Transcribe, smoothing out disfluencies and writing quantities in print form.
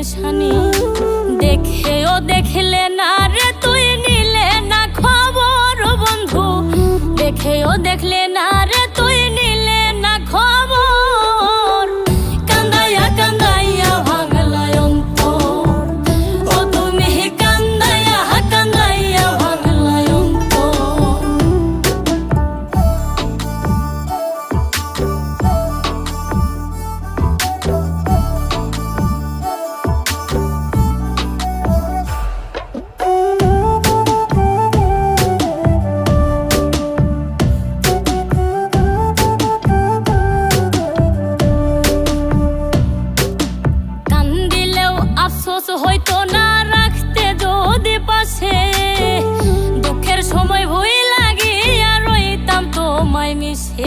পেরেশানি। দেখেও দেখলে না রে তুই নিলে না খবর বন্ধু, দেখেও দেখলে না